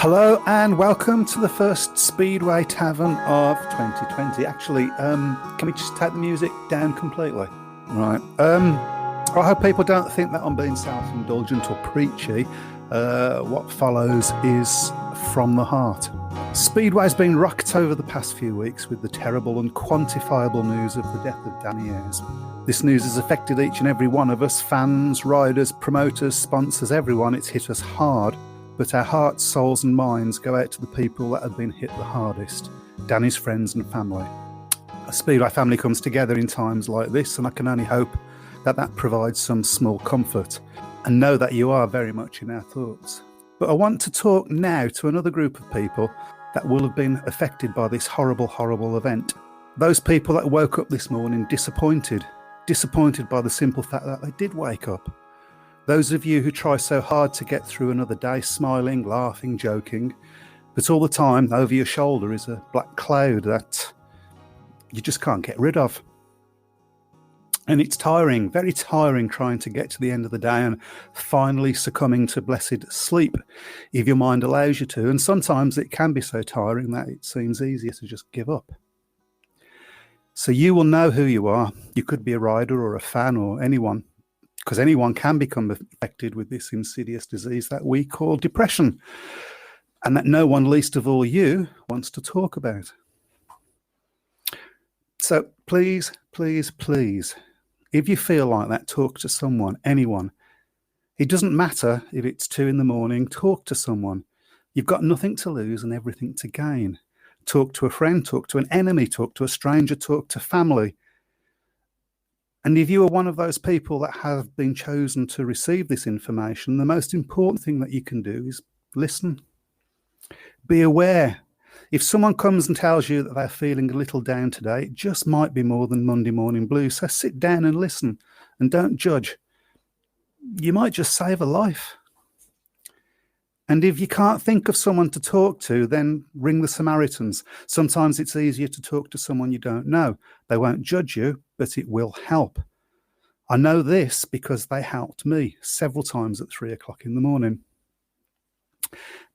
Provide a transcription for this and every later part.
Hello and welcome to the first Speedway Tavern of 2020. Actually, can we just take the music down completely? Right. I hope people don't think that I'm being self-indulgent or preachy. What follows is from the heart. Speedway's been rocked over the past few weeks with the terrible and quantifiable news of the death of Danny Ayres. This news has affected each and every one of us, fans, riders, promoters, sponsors, everyone. It's hit us hard. But our hearts, souls and minds go out to the people that have been hit the hardest, Danny's friends and family. A Speedway family comes together in times like this, and I can only hope that that provides some small comfort, and know that you are very much in our thoughts. But I want to talk now to another group of people that will have been affected by this horrible, horrible event. Those people that woke up this morning disappointed by the simple fact that they did wake up. Those of you who try so hard to get through another day smiling, laughing, joking, but all the time over your shoulder is a black cloud that you just can't get rid of. And it's tiring, very tiring, trying to get to the end of the day and finally succumbing to blessed sleep if your mind allows you to. And sometimes it can be so tiring that it seems easier to just give up. So you will know who you are. You could be a rider or a fan or anyone, because anyone can become affected with this insidious disease that we call depression, and that no one, least of all you, wants to talk about. So please, please, please, if you feel like that, talk to someone, anyone. It doesn't matter if it's 2 a.m, talk to someone. You've got nothing to lose and everything to gain. Talk to a friend, talk to an enemy, talk to a stranger, talk to family. And if you are one of those people that have been chosen to receive this information, the most important thing that you can do is listen. Be aware. If someone comes and tells you that they're feeling a little down today, it just might be more than Monday morning blues. So sit down and listen and don't judge. You might just save a life. And if you can't think of someone to talk to, then ring the Samaritans. Sometimes it's easier to talk to someone you don't know. They won't judge you, but it will help. I know this because they helped me several times at 3 o'clock in the morning.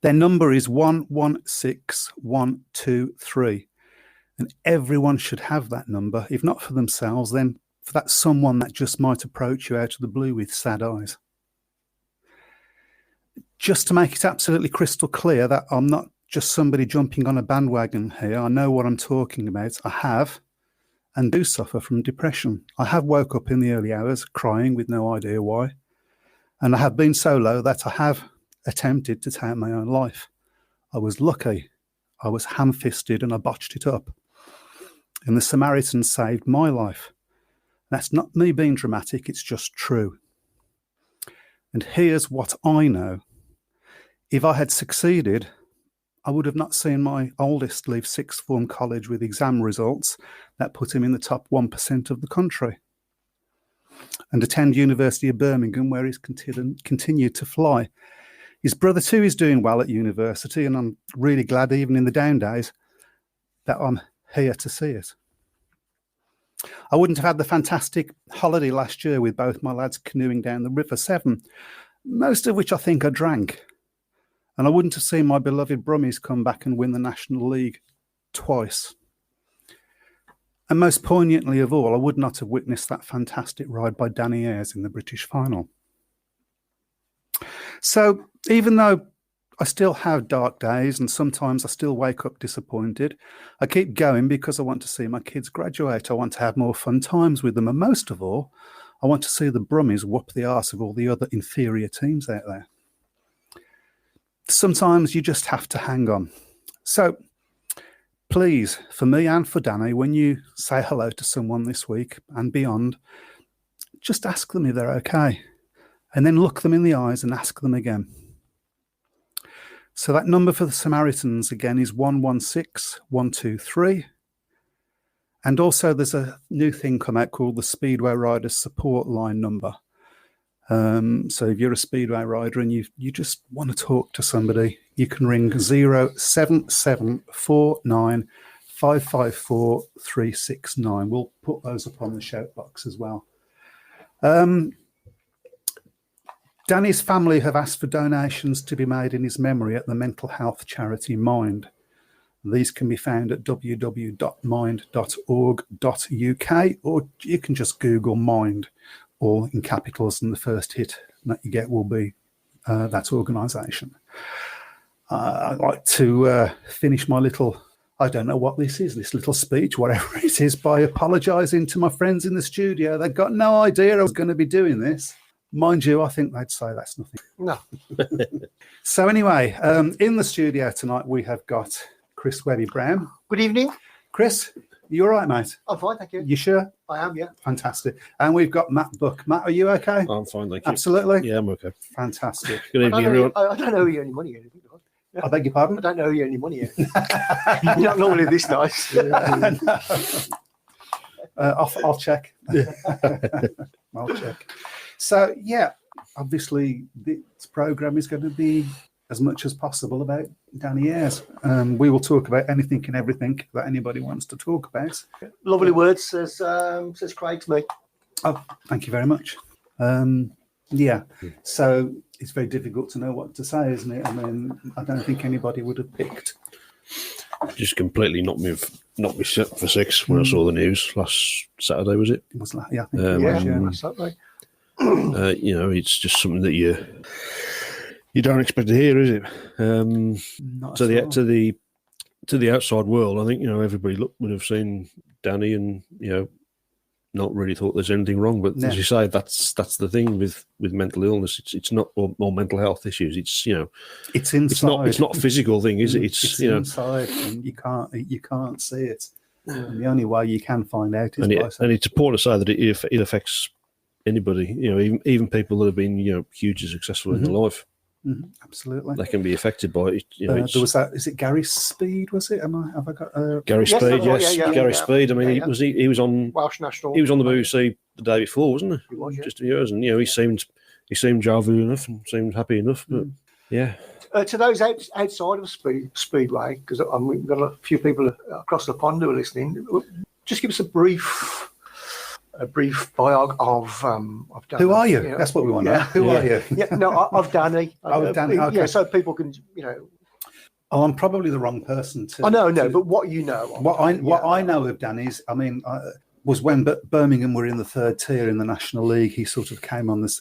Their number is 116123. And everyone should have that number, if not for themselves, then for that someone that just might approach you out of the blue with sad eyes. Just to make it absolutely crystal clear that I'm not just somebody jumping on a bandwagon here. I know what I'm talking about. I have and do suffer from depression. I have woke up in the early hours crying with no idea why. And I have been so low that I have attempted to take my own life. I was lucky. I was ham-fisted and I botched it up. And the Samaritans saved my life. That's not me being dramatic. It's just true. And here's what I know. If I had succeeded, I would have not seen my oldest leave sixth form college with exam results that put him in the top 1% of the country, and attend University of Birmingham, where he's continued to fly. His brother too is doing well at university, and I'm really glad, even in the down days, that I'm here to see it. I wouldn't have had the fantastic holiday last year with both my lads canoeing down the River Severn, most of which I think I drank. And I wouldn't have seen my beloved Brummies come back and win the National League twice. And most poignantly of all, I would not have witnessed that fantastic ride by Danny Ayres in the British final. So even though I still have dark days and sometimes I still wake up disappointed, I keep going because I want to see my kids graduate. I want to have more fun times with them. And most of all, I want to see the Brummies whoop the arse of all the other inferior teams out there. Sometimes you just have to hang on. So please, for me and for Danny, when you say hello to someone this week and beyond, just ask them if they're okay. And then look them in the eyes and ask them again. So that number for the Samaritans again is 116123. And also there's a new thing come out called the Speedway Riders Support Line number. So if you're a Speedway rider and you just want to talk to somebody, you can ring 07749554369. We'll put those up on the shout box as well. Danny's family have asked for donations to be made in his memory at the mental health charity Mind. These can be found at www.mind.org.uk, or you can just Google Mind, all in capitals, and the first hit that you get will be that organisation. I'd like to finish my little, I don't know what this is, this little speech, whatever it is, by apologising to my friends in the studio. They've got no idea I was going to be doing this. Mind you, I think they'd say that's nothing. No. So anyway, in the studio tonight, we have got Chris Webby-Brown. Good evening. Chris, you all right, mate? I'm fine, thank you. You sure? I am, yeah. Fantastic. And we've got Matt Buck. Matt, are you okay? I'm fine, thank you. Absolutely? Yeah, I'm okay. Fantastic. Good evening, everyone. I don't owe you any money. I beg your pardon? I don't owe you any money. You're not normally this nice. I'll check. I'll check. So, yeah, obviously this programme is going to be as much as possible about Danny Ayres. We will talk about anything and everything that anybody wants to talk about. Lovely words, says Craig to me. Oh, thank you very much. So it's very difficult to know what to say, isn't it? I mean, I don't think anybody would have picked. Just completely knocked me for six when I saw the news last Saturday, was it? It was like, yeah, I think it was, yeah. Saturday. It's just something that you don't expect to hear, is it? Not To at all. the outside world, I think everybody would have seen Danny and not really thought there's anything wrong. But No. as you say, that's the thing with mental illness. It's not or mental health issues. It's It's inside. it's not a physical thing, is it? It's inside, and you can't see it. And the only way you can find out is by and it's important to say that it affects anybody. Even people that have been hugely successful in their life. Absolutely. They can be affected by it. There was that. Is it Gary Speed? Was it? Have I got? Gary Yes, Speed, yes, yeah, Gary yeah. Speed. I mean, Yeah, he was on Welsh National. he was on the BBC the day before, wasn't he? He was, yeah. Just a years, and he seemed jovial enough and seemed happy enough. But yeah, To those outside of Speedway, because we've got a few people across the pond who are listening, just give us a brief biog of Danny. Who are you? That's what we want to know. Who are you? Of Danny. Of Danny, okay. Yeah, so people can, Oh, I'm probably the wrong person to. I know, but what you know. What I know of Danny's, I mean, was when Birmingham were in the third tier in the National League. He sort of came on this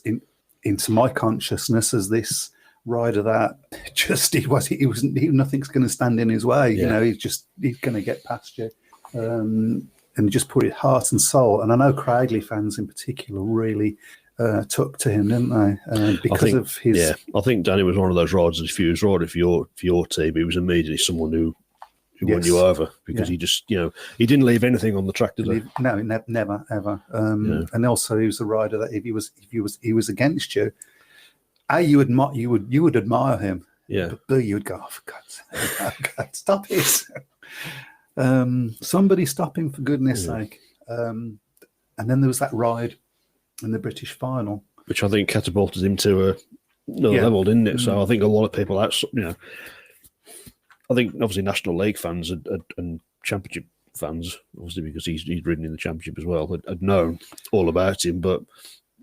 into my consciousness as this rider that just nothing's going to stand in his way. Yeah. He's going to get past you. And just put it heart and soul. And I know Craigley fans in particular really took to him, didn't they? Because of his. Yeah, I think Danny was one of those riders. If he was riding for your team, he was immediately someone who won you over because he just he didn't leave anything on the track, did he? No, never ever. And also he was a rider that if he was against you, you would admire him. Yeah. But B, you would go, oh, for God's sake, oh, God, stop it. Somebody stop him for goodness sake. And then there was that ride in the British final, Which I think catapulted him to another level, didn't it? So I think a lot of people I think obviously National League fans and Championship fans, obviously because he's ridden in the Championship as well, had known all about him, but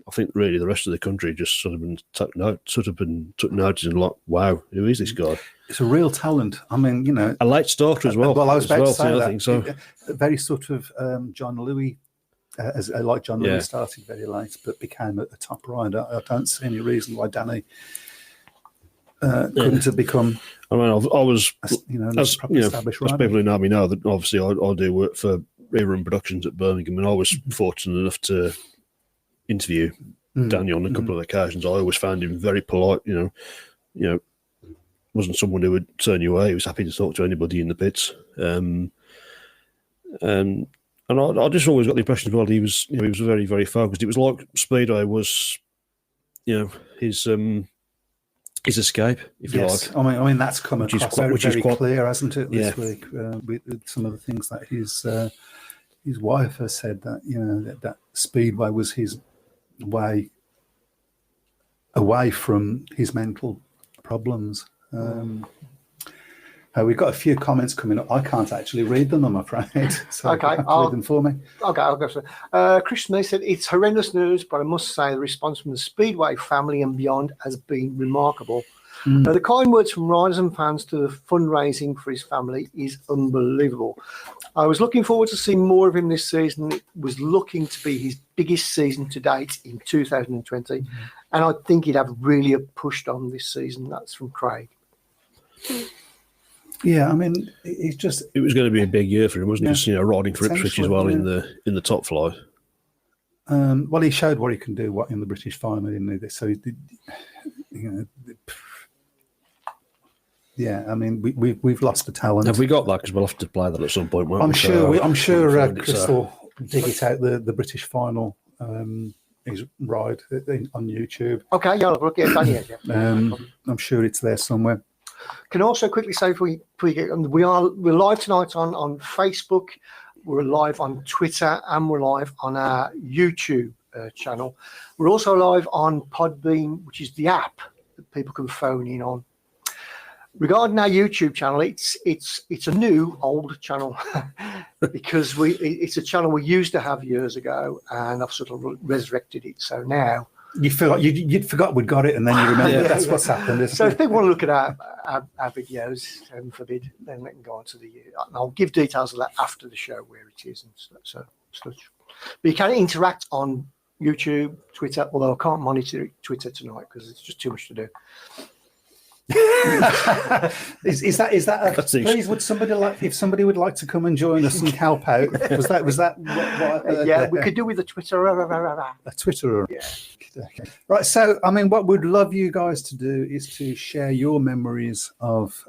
I think really the rest of the country just sort of took notice and like, wow, who is this guy? it's a real talent. I mean, a late starter as well. Well, I was about to say that. I think so. Very sort of John Louis, John Louis started very late, but became a top rider. I don't see any reason why Danny couldn't have become. I mean, I was, as people who know me know that obviously I do work for Rerun Productions at Birmingham, and I was fortunate enough to interview Danny on a couple of occasions. I always found him very polite. Wasn't someone who would turn you away. He was happy to talk to anybody in the pits. And I just always got the impression as well he was very, very focused. It was like Speedway was, his escape, if you like. I mean that's come across very clear, hasn't it, this week with some of the things that his wife has said, that that Speedway was his way away from his mental problems. We've got a few comments coming up. I can't actually read them, I'm afraid. So Okay, you have to read them for me. Okay, I'll go for it. Chris Smith said, it's horrendous news, but I must say the response from the Speedway family and beyond has been remarkable. The kind words from riders and fans to the fundraising for his family is unbelievable. I was looking forward to seeing more of him this season. It was looking to be his biggest season to date in 2020, and I think he'd have really pushed on this season. That's from Craig. Yeah, I mean, it's just... It was going to be a big year for him, wasn't it? Yeah. Just, riding for Ipswich as well in the top flight. Well, he showed what he can do in the British final, didn't he? So he did, yeah, I mean, we've lost the talent. Have we got that? Because we'll have to play that at some point, won't I'm we? sure Chris will dig it out, the British final, his ride on YouTube. Okay, yeah, look at Danny. I'm sure it's there somewhere. Can also quickly say before we get on, we're live tonight on Facebook, we're live on Twitter, and we're live on our YouTube channel. We're also live on Podbean, which is the app that people can phone in on. Regarding our YouTube channel, it's a new old channel because it's a channel we used to have years ago, and I've sort of resurrected it. So now You feel like you'd forgot we'd got it, and then you remember that's what's happened. So if people want to look at our videos, heaven forbid, then they can go on to the. And I'll give details of that after the show where it is and such. But you can interact on YouTube, Twitter, although I can't monitor Twitter tonight because it's just too much to do. Is that please? Would somebody if somebody would like to come and join us and help out? Was that what I heard? Yeah, we could do with a Twitter. A Twitter. Yeah. Okay. Right. So, I mean, what we'd love you guys to do is to share your memories of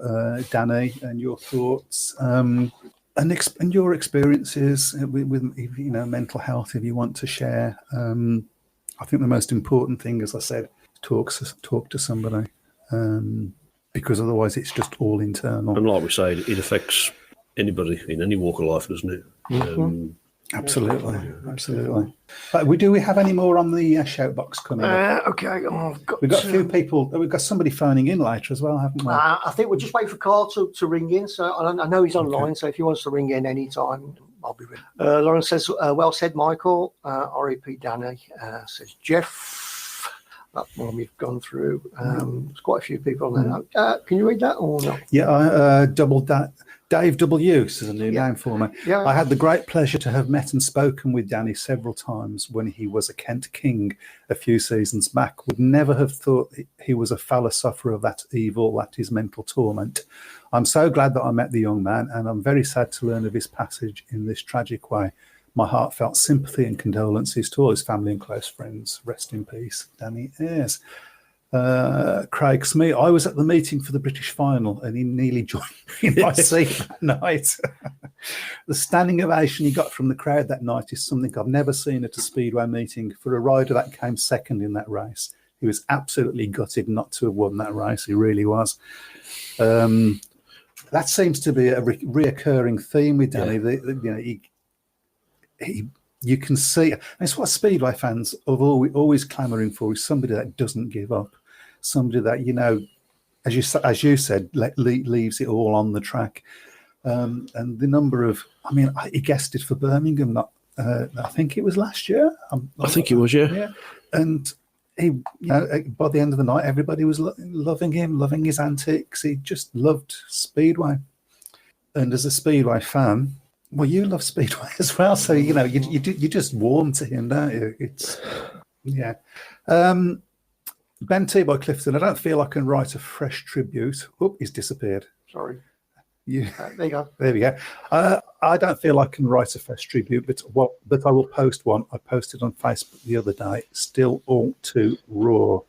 Danny and your thoughts and your experiences with mental health. If you want to share, I think the most important thing, as I said, talk to somebody. Because otherwise it's just all internal. And like we say, it affects anybody in any walk of life, doesn't it? Absolutely. Do we have any more on the shout box coming up? Okay. We've got a few people. We've got somebody phoning in later as well, haven't we? I think we'll just wait for Carl to ring in. So I know he's online, so if he wants to ring in any time, I'll be ready. Lauren says, well said, Michael. R.E.P. Danny says, Jeff. That one we've gone through. There's quite a few people there. Can you read that or not? Yeah, Dave W. This is a new name for me. Yeah. I had the great pleasure to have met and spoken with Danny several times when he was a Kent King a few seasons back. Would never have thought he was a fellow sufferer of that evil, that is mental torment. I'm so glad that I met the young man, and I'm very sad to learn of his passage in this tragic way. My heartfelt sympathy and condolences to all his family and close friends. Rest in peace, Danny Ayres. Craig Smee, I was at the meeting for the British final and he nearly joined me in my seat that night. The standing ovation he got from the crowd that night is something I've never seen at a Speedway meeting. For a rider that came second in that race, he was absolutely gutted not to have won that race. He really was. That seems to be a reoccurring theme with Danny. You can see, and it's what Speedway fans are always clamouring for, is somebody that doesn't give up, somebody that, as you said, leaves it all on the track. And the number of, he guessed it for Birmingham, I think it was last year. I think it was, yeah. Yeah. And he, by the end of the night, everybody was loving him, loving his antics. He just loved Speedway. And as a Speedway fan, well, you love Speedway as well, so you just warm to him, don't you? It's Ben T by Clifton. I don't feel I can write a fresh tribute. Oh, he's disappeared. Sorry. There you go. There we go. I don't feel I can write a fresh tribute, but I will post one. I posted on Facebook the other day. Still all too raw.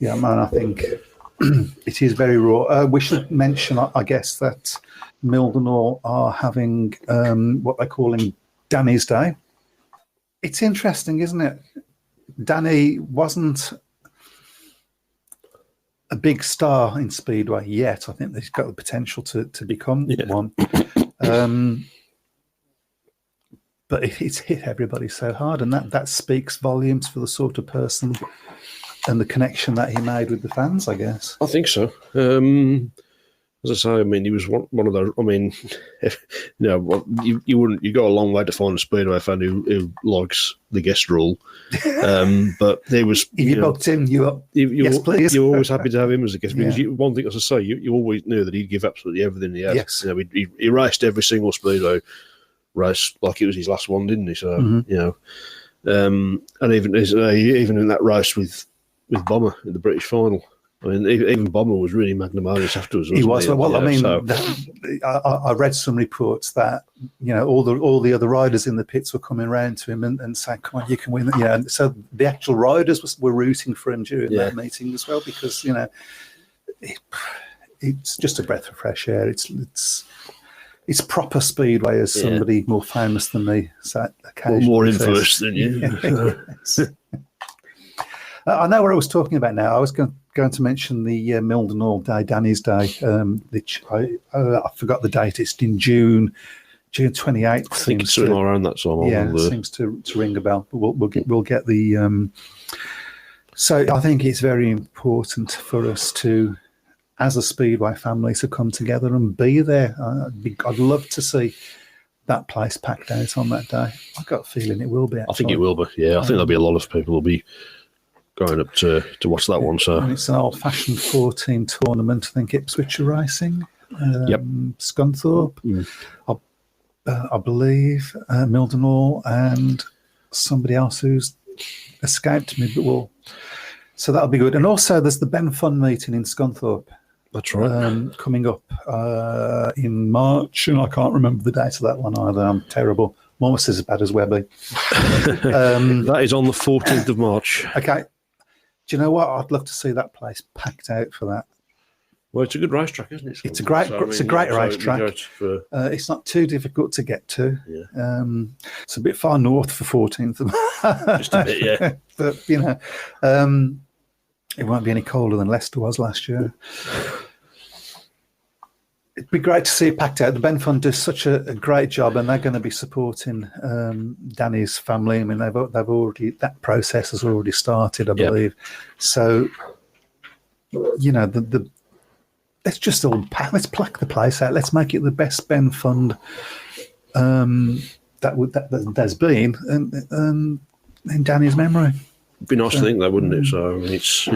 Yeah, man, I think it is very raw. We should mention, I guess, that Mildenhall are having what they're calling Danny's Day. It's interesting, isn't it? Danny wasn't a big star in Speedway yet. I think he's got the potential to become one. But it's hit everybody so hard, and that speaks volumes for the sort of person and the connection that he made with the fans, I guess. I think so. As I say, I mean, he was one of those. I mean, you go a long way to find a Speedway fan who likes the guest rule. But there was. If you booked him, yes, please. You're always happy to have him as a guest because one thing, as I say, you always knew that he'd give absolutely everything he had. Yes. He raced every single Speedway race like it was his last one, didn't he? So and even in that race with Bomber in the British final. I mean, even Bomber was really magnanimous afterwards. He was. Well, I read some reports that all the other riders in the pits were coming around to him and saying, "Come on, you can win." And so the actual riders were rooting for him during that meeting as well, because it's just a breath of fresh air. It's proper Speedway, as somebody more famous than me said. More infamous than you. I know what I was talking about now. I was going to mention the Mildenhall Day, Danny's Day, which I forgot the date. It's in June 28th. I think it's somewhere around that time. Yeah, seems to ring a bell. But we'll get the. So I think it's very important for us to, as a Speedway family, to come together and be there. I'd love to see that place packed out on that day. I've got a feeling it will be. Actually. I think it will be. Yeah, I think there'll be a lot of people will be going up to watch that one. So and it's an old-fashioned 14 tournament. I think Ipswich are racing. Scunthorpe, I believe, Mildenhall, and somebody else who's escaped me. But so that'll be good. And also, there's the Ben Fun meeting in Scunthorpe. That's right. Coming up in March, and I can't remember the date of that one either. I'm terrible. Almost as bad as Webby. That is on the 14th of March. Okay. Do you know what? I'd love to see that place packed out for that. Well, it's a good racetrack, isn't it? It's a great racetrack. It's not too difficult to get to. Yeah. It's a bit far north for 14th of March. Just a bit, yeah. But, it won't be any colder than Leicester was last year. It'd be great to see it packed out. The Ben Fund does such a great job, and they're going to be supporting Danny's family. I mean, they've already, that process has already started, I believe. So, let's just let's plaque the place out. Let's make it the best Ben Fund that there's been in Danny's memory. It'd be nice to think that, wouldn't it? So I mean, it's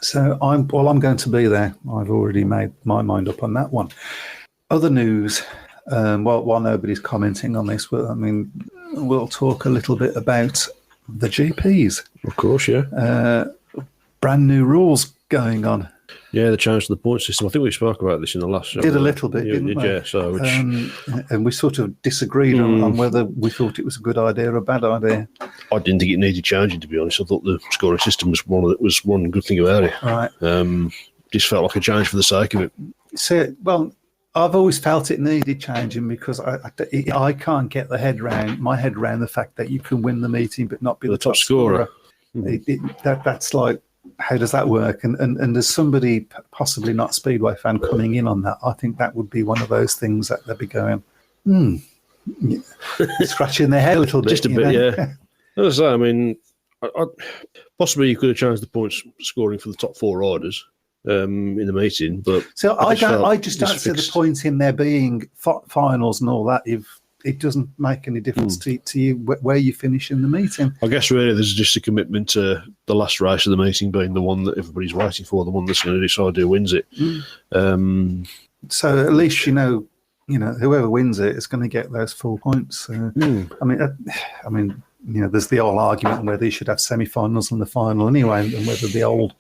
So I'm going to be there. I've already made my mind up on that one. Other news, while nobody's commenting on this, we'll talk a little bit about the GPs. Of course, yeah. Brand new rules going on. Yeah, the change to the point system. I think we spoke about this in the last show. Did a little bit, didn't we? Yeah, so and we sort of disagreed on whether we thought it was a good idea or a bad idea. I didn't think it needed changing, to be honest. I thought the scoring system was one good thing about it. Right. Just felt like a change for the sake of it. So, I've always felt it needed changing because I can't get my head around the fact that you can win the meeting but not be the top scorer. That's like, how does that work? And as somebody possibly not a Speedway fan coming in on that, I think that would be one of those things that they'd be going, scratching their head a little bit. Just a bit, yeah. As I say, I mean, possibly you could have changed the points scoring for the top four riders in the meeting, but so I just don't see the point in there being finals and all that if it doesn't make any difference to you where you finish in the meeting. I guess really there's just a commitment to the last race of the meeting being the one that everybody's waiting for, the one that's going to decide who wins it. So at least whoever wins it is going to get those full points. I mean, there's the old argument on whether you should have semi-finals and the final anyway, and whether the old.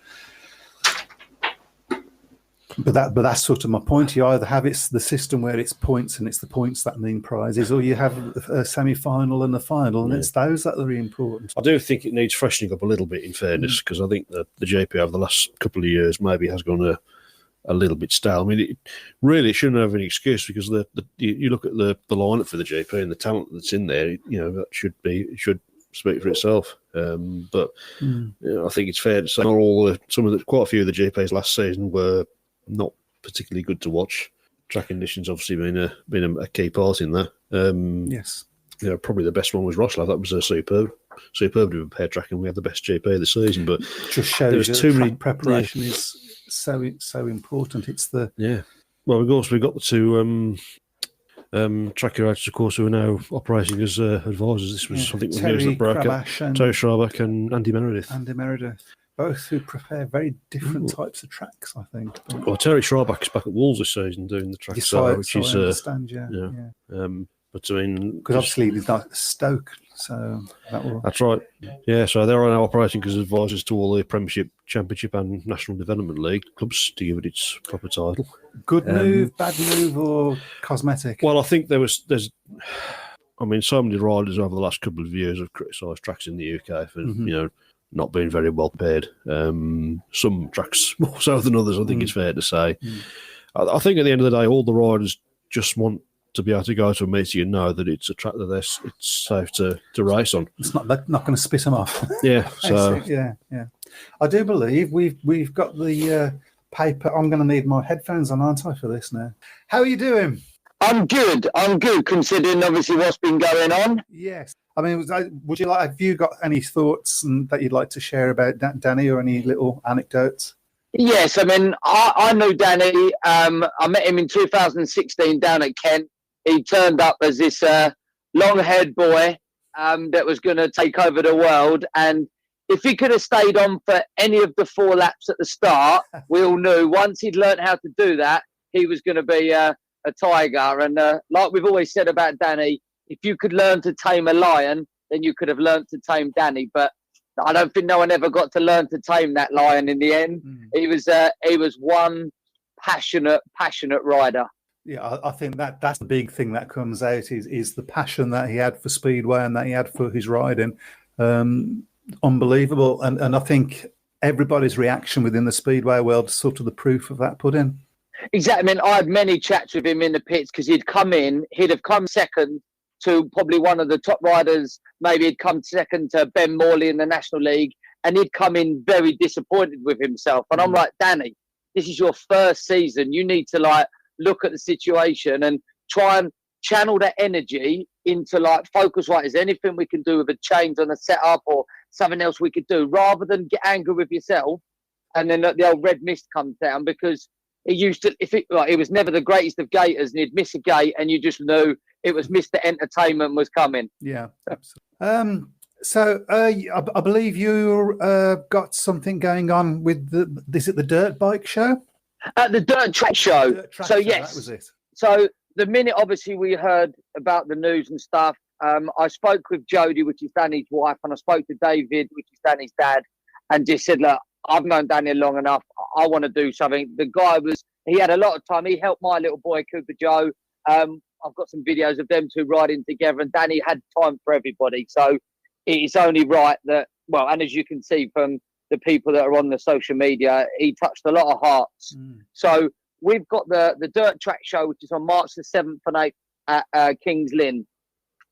But that's sort of my point. You either have the system where it's points and it's the points that mean prizes, or you have a semi-final and a final, and it's those that are really important. I do think it needs freshening up a little bit, in fairness, because I think that the JP over the last couple of years maybe has gone a little bit stale. I mean, it shouldn't have any excuse because you look at the lineup for the JP and the talent that's in there. That should speak for itself. But I think it's fair to say quite a few of the JPs last season were not particularly good to watch. Track conditions obviously been a key part in that. Yes. Probably the best one was Rosslav. That was a superbly prepared track, and we had the best GP of the season. But just shows there was too many preparation is so important. It's the Well, we've also got the two track curators, of course, who are now operating as advisors. This was something with news that broke up. Terry Schraback and Andy Meredith. Both who prepare very different types of tracks, I think. Well, Terry Schraback's back at Wolves this season doing the track, which is I understand, but I mean, because obviously he's not Stoke, so that's right. Yeah, so they're now operating as advisors to all the Premiership, Championship, and National Development League clubs to give it its proper title. Good move, bad move, or cosmetic? Well, I think there's. I mean, so many riders over the last couple of years have criticised tracks in the UK for not being very well paired. Some tracks more so than others, I think it's fair to say. I think at the end of the day, all the riders just want to be able to go to a meeting and know that it's a track that it's safe to race on. It's not going to spit them off. Yeah. So yeah. I do believe we've got the paper. I'm going to need my headphones on, aren't I, for this now? How are you doing? I'm good, considering obviously what's been going on. Yes. I mean, have you got any thoughts that you'd like to share about Danny, or any little anecdotes? Yes, I mean, I know Danny. I met him in 2016 down at Kent. He turned up as this long-haired boy that was going to take over the world. And if he could have stayed on for any of the 4 laps at the start, we all knew once he'd learned how to do that, he was going to be a tiger. And like we've always said about Danny, if you could learn to tame a lion, then you could have learned to tame Danny. But I don't think no one ever got to learn to tame that lion in the end. He was one passionate rider. Yeah, I think that's the big thing that comes out is the passion that he had for Speedway and that he had for his riding. Unbelievable. And I think everybody's reaction within the Speedway world is sort of the proof of that put in. Exactly. I mean, I had many chats with him in the pits because he'd have come second to probably one of the top riders. Maybe he'd come second to Ben Morley in the National League, and he'd come in very disappointed with himself. And I'm like, Danny, this is your first season. You need to look at the situation and try and channel that energy into focus. Right, is there anything we can do with a change on the setup or something else we could do, rather than get angry with yourself and then the old red mist comes down? Because he used to, he was never the greatest of gators, and he'd miss a gate, and you just knew it was Mr. Entertainment was coming. Yeah, absolutely. So I believe you got something going on with the dirt bike show? The dirt track show. Yes, that was it. So the minute obviously we heard about the news and stuff, I spoke with Jodie, which is Danny's wife, and I spoke to David, which is Danny's dad, and just said, look, I've known Danny long enough. I want to do something. The guy he had a lot of time. He helped my little boy, Cooper Joe. I've got some videos of them two riding together, and Danny had time for everybody. So it's only right that, well, and as you can see from the people that are on the social media, he touched a lot of hearts. So we've got the Dirt Track Show, which is on March the 7th and 8th at King's Lynn.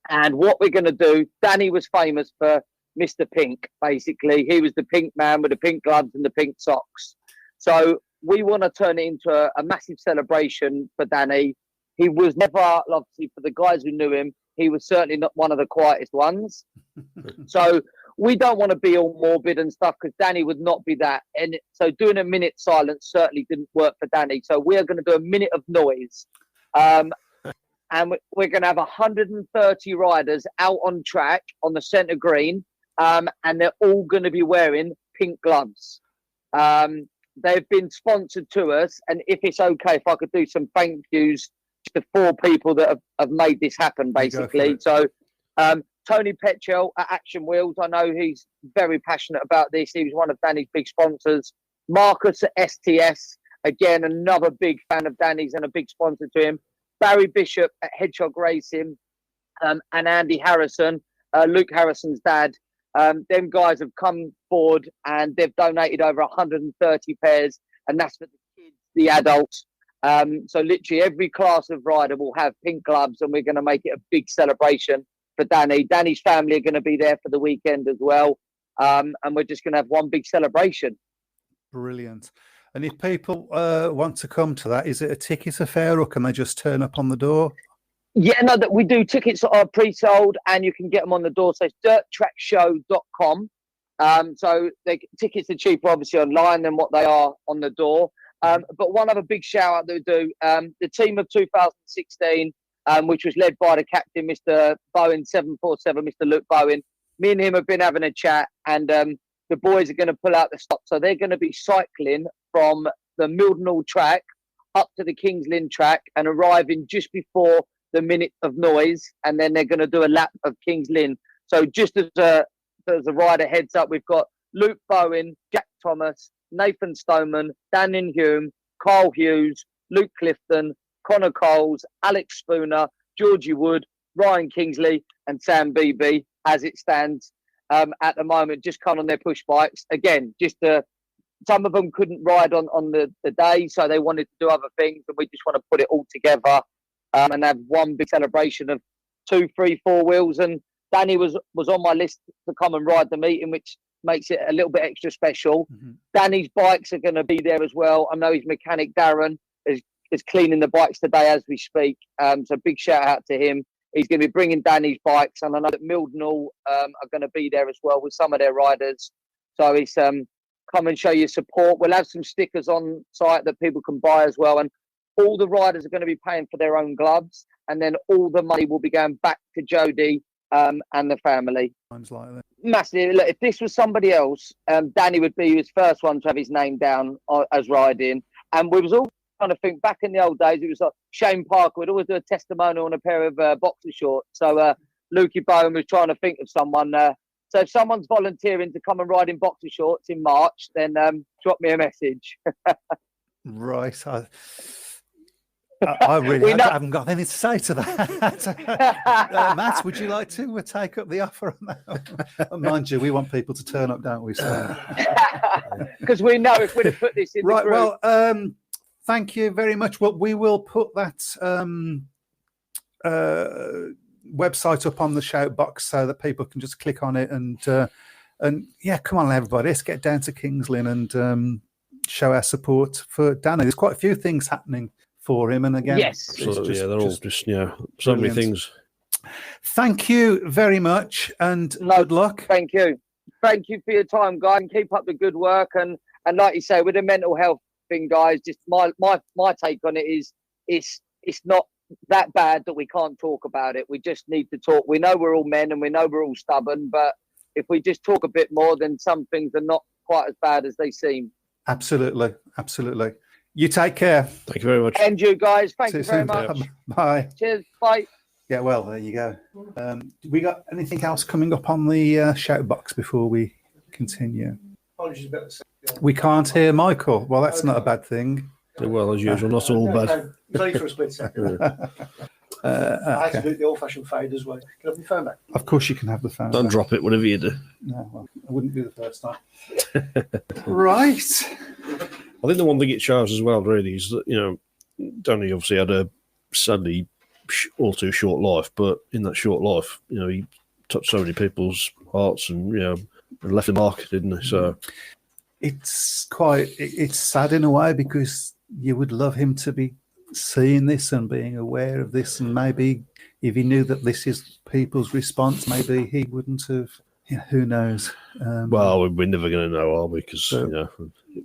And what we're going to do, Danny was famous for Mr. Pink, basically. He was the pink man with the pink gloves and the pink socks. So we want to turn it into a massive celebration for Danny. He was never, obviously, for the guys who knew him, he was certainly not one of the quietest ones. So we don't want to be all morbid and stuff, because Danny would not be that. And so doing a minute silence certainly didn't work for Danny. So we're going to do a minute of noise. And we're going to have 130 riders out on track on the centre green. And they're all going to be wearing pink gloves. They've been sponsored to us. And if it's okay, if I could do some thank yous to 4 people that have made this happen, basically. So Tony Petchell at Action Wheels, I know he's very passionate about this. He was one of Danny's big sponsors. Marcus at STS, again, another big fan of Danny's and a big sponsor to him. Barry Bishop at Hedgehog Racing, and Andy Harrison, Luke Harrison's dad. Them guys have come forward and they've donated over 130 pairs, and that's for the kids, the adults. So literally every class of rider will have pink gloves, and we're going to make it a big celebration for Danny. Danny's family are going to be there for the weekend as well. And we're just going to have one big celebration. Brilliant. And if people want to come to that, is it a ticket affair, or can they just turn up on the door? Yeah, no, that we do tickets that are pre-sold, and you can get them on the door. So it's dirttrackshow.com. So the tickets are cheaper, obviously, online than what they are on the door. But one other big shout out that we do, the team of 2016, which was led by the captain, Mr. Bowen, 747, Mr. Luke Bowen. Me and him have been having a chat, and the boys are going to pull out the stop. So they're going to be cycling from the Mildenhall track up to the Kings Lynn track and arriving just before the minute of noise. And then they're going to do a lap of Kings Lynn. So just as a rider heads up, we've got Luke Bowen, Jack Thomas, Nathan Stoneman, Dan Hume, Carl Hughes, Luke Clifton, Connor Coles, Alex Spooner, Georgie Wood, Ryan Kingsley, and Sam Beebe as it stands at the moment. Just come on their push bikes. Again, some of them couldn't ride on the day, so they wanted to do other things, and we just want to put it all together and have one big celebration of 2, 3, 4 wheels. And Danny was on my list to come and ride the meeting, which makes it a little bit extra special. Mm-hmm. Danny's bikes are going to be there as well. I know his mechanic, Darren, is cleaning the bikes today as we speak. So big shout out to him. He's going to be bringing Danny's bikes, and I know that Mildenhall are going to be there as well with some of their riders. So it's come and show your support. We'll have some stickers on site that people can buy as well. And all the riders are going to be paying for their own gloves. And then all the money will be going back to Jody and the family. Times like that. Massively. Look, if this was somebody else, Danny would be his first one to have his name down as riding. And we was all trying to think back in the old days, it was like Shane Parker would always do a testimonial on a pair of boxer shorts. So Lukey Bowen was trying to think of someone. So if someone's volunteering to come and ride in boxer shorts in March, then drop me a message. Right. I really haven't got anything to say to that. Matt, would you like to take up the offer on that? Mind you, we want people to turn up, don't we? Because we know if we'd have put this in the group. Well, thank you very much. Well, we will put that website up on the shout box so that people can just click on it and yeah, come on, everybody, let's get down to Kings Lynn and show our support for Danny. There's quite a few things happening for him, and again, yes, they're all just so many things. Thank you very much, and good luck. Thank you for your time, guys, and keep up the good work. And like you say, with the mental health thing, guys, just my take on it is it's not that bad that we can't talk about it. We just need to talk. We know we're all men and we know we're all stubborn, but if we just talk a bit more, then some things are not quite as bad as they seem. Absolutely. You take care. Thank you very much. And you guys, thank you very much. Bye. Cheers. Bye. Yeah, well, there you go. We got anything else coming up on the shout box before we continue? We can't hear Michael. Well, that's not a bad thing. Well, as usual, not all bad. Play for a split second. I had to do the old-fashioned fade as well. Can I have my phone back? Of course you can have the phone Don't back. drop it, whatever you do. No, well, it wouldn't be the first time. Right. I think the one thing it shows as well, really, is that, Danny obviously had a sadly all too short life, but in that short life, he touched so many people's hearts and, and left a mark, didn't he? So it's sad in a way, because you would love him to be seeing this and being aware of this, and maybe if he knew that this is people's response, maybe he wouldn't have. Who knows? Well, we're never going to know, are we? Because it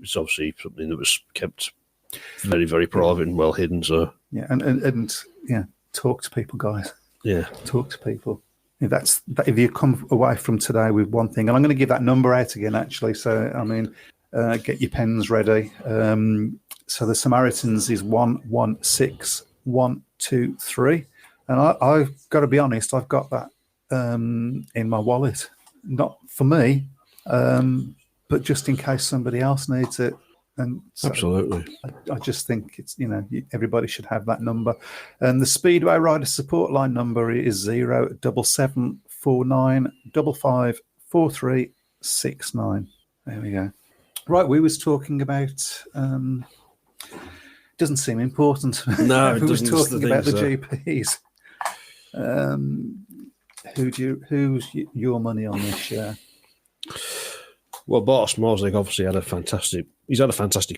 was obviously something that was kept very, very private and well hidden. So and talk to people, guys. Yeah, talk to people. If you come away from today with one thing, and I'm going to give that number out again, actually. So get your pens ready. So the Samaritans is 116123, and I've got to be honest, I've got that in my wallet. Not for me, but just in case somebody else needs it. And so absolutely, I just think it's everybody should have that number. And the Speedway Rider Support Line number is 07749554369. There we go. Right, we was talking about. Doesn't seem important. No, we was talking about the GPs. Who's your money on this share? Well, Bartosz Marzik obviously had a fantastic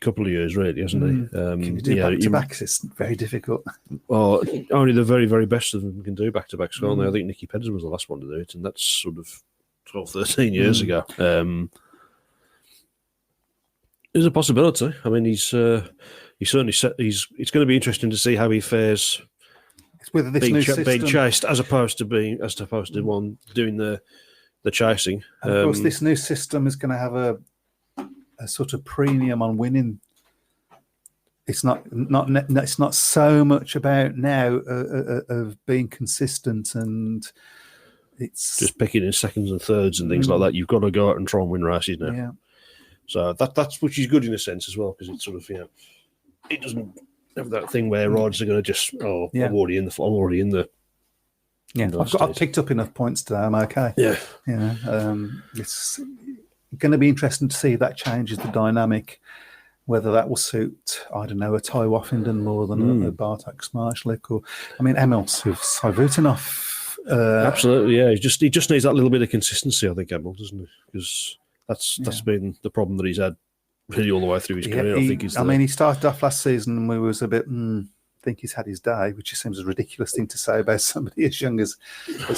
couple of years, really, hasn't he? Can you do back-to-backs? It's very difficult. Well, only the very, very best of them can do back-to-backs, can't they? I think Nicky Pedersen was the last one to do it, and that's sort of 12, 13 years ago. There's a possibility. I mean, he's certainly set. It's going to be interesting to see how he fares It's with this being, new system. being chased as opposed to one doing the chasing. And of course, this new system is going to have a sort of premium on winning. It's not so much about now of being consistent, and it's just picking in seconds and thirds and things like that. You've got to go out and try and win races now. Yeah. So that's which is good in a sense as well, because it's sort of it doesn't have that thing where riders are going to just I'm already in the. Yeah, I've picked up enough points today. I'm okay. Yeah. It's going to be interesting to see if that changes the dynamic. Whether that will suit, I don't know, a Ty Woffington more than a Bartek Smarshlik, or Emil's with Savutinov. Absolutely, yeah. He just needs that little bit of consistency, I think, Emil, doesn't he? Because that's been the problem that he's had really all the way through his career. He started off last season and we was a bit. I think he's had his day, which seems a ridiculous thing to say about somebody as young as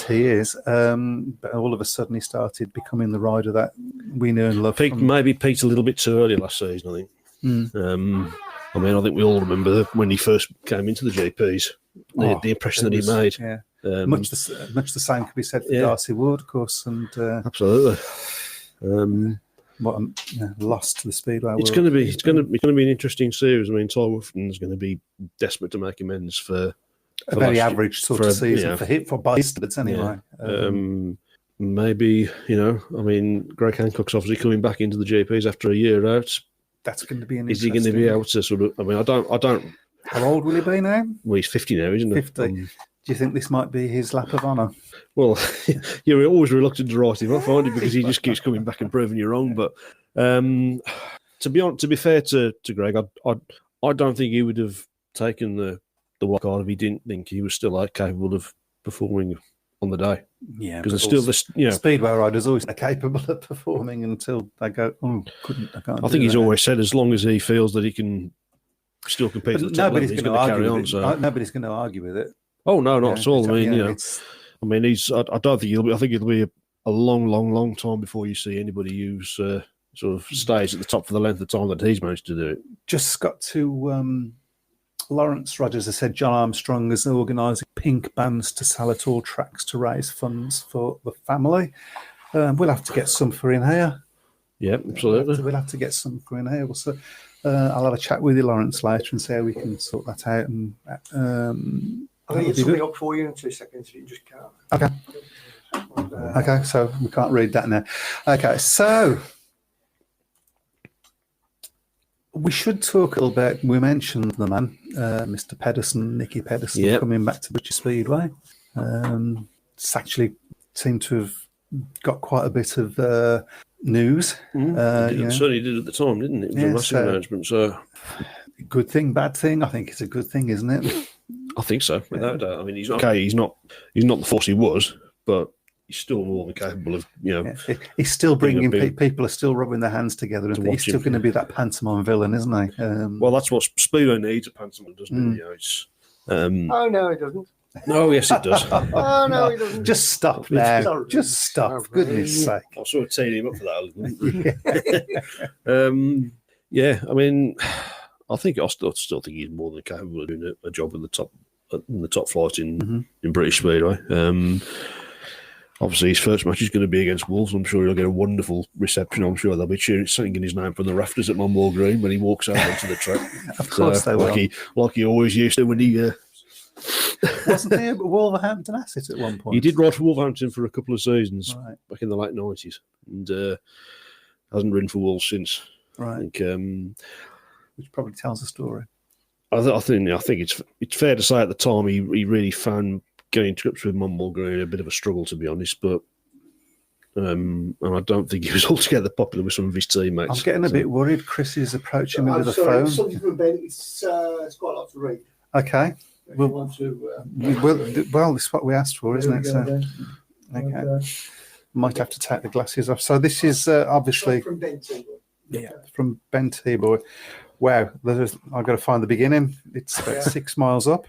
he is. But all of a sudden, he started becoming the rider that we know and love. Maybe peaked a little bit too early last season, I think. I think we all remember when he first came into the GPs, the impression that he made. Yeah. Much the same could be said for Darcy Ward, of course, and absolutely. Lost to the Speedway. It's going to be an interesting series. I mean, Ty Woffington's going to be desperate to make amends for a very average sort of season for by standards anyway. Maybe Greg Hancock's obviously coming back into the GPs after a year out. That's going to be Is he going to be able to sort of? I don't. How old will he be now? Well, he's 50 now, isn't he? 50. Do you think this might be his lap of honour? Well, you're always reluctant to write him up, aren't you? Because he just keeps coming back and proving you wrong. But to be fair to Greg, I don't think he would have taken the wild card if he didn't think he was still capable of performing on the day. Yeah, because still this. Speedway riders always are capable of performing until they go, I can't. I think he's always said as long as he feels that he can still compete at the top level, he's going to carry on. So nobody's going to argue with it. Oh no, not at all. I don't think he'll be. I think it'll be a long time before you see anybody who's sort of stays at the top for the length of time that he's managed to do it. Just got to Lawrence Rogers has said John Armstrong is organising pink bands to sell at all tracks to raise funds for the family. We'll have to get some for in here. Yeah, absolutely. We'll have to get some for in here. So, I'll have a chat with you, Lawrence, later and see how we can sort that out. And I think it's something up for you in 2 seconds. You just can't. Okay. Okay, so we can't read that now. Okay, so we should talk a little bit. We mentioned the man, Mr. Pedersen, Nicky Pedersen, coming back to British Speedway. It's actually seemed to have got quite a bit of news. It certainly did at the time, didn't it? It was a massive announcement. So, good thing, bad thing. I think it's a good thing, isn't it? I think so, without doubt. I mean, he's not the force he was, but he's still more than capable of, He's still bringing people are still rubbing their hands together, and he's still going to be that pantomime villain, isn't he? Well, that's what Speedway needs, a pantomime, doesn't it? It's, oh no, it doesn't. Oh yes, it does. Oh no, it doesn't. Just stop now. Just stop. For goodness sake. I sort of teed him up for that. I mean, I still think he's more than capable of doing a job in the top flight in British Speedway. Obviously, his first match is going to be against Wolves. I'm sure he'll get a wonderful reception. I'm sure they'll be singing his name from the rafters at Monmore Green when he walks out onto the track. Of course they will. Like he always used to when he... Wasn't he at Wolverhampton Asset at one point? He did ride for Wolverhampton for a couple of seasons back in the late 90s, and hasn't ridden for Wolves since. Right. I think, which probably tells the story. I think it's fair to say at the time he really found getting to grips with Monmore Green a bit of a struggle, to be honest, but and I don't think he was altogether popular with some of his teammates. I'm getting a bit worried. Chris is approaching me with a phone. Something from Ben. It's quite a lot to read. Okay. Well, this is what we asked for, isn't it? So, okay. Might have to take the glasses off. So this is obviously from Ben T-Boy. Yeah, from Ben T-Boy. Wow, I've got to find the beginning. It's about 6 miles up.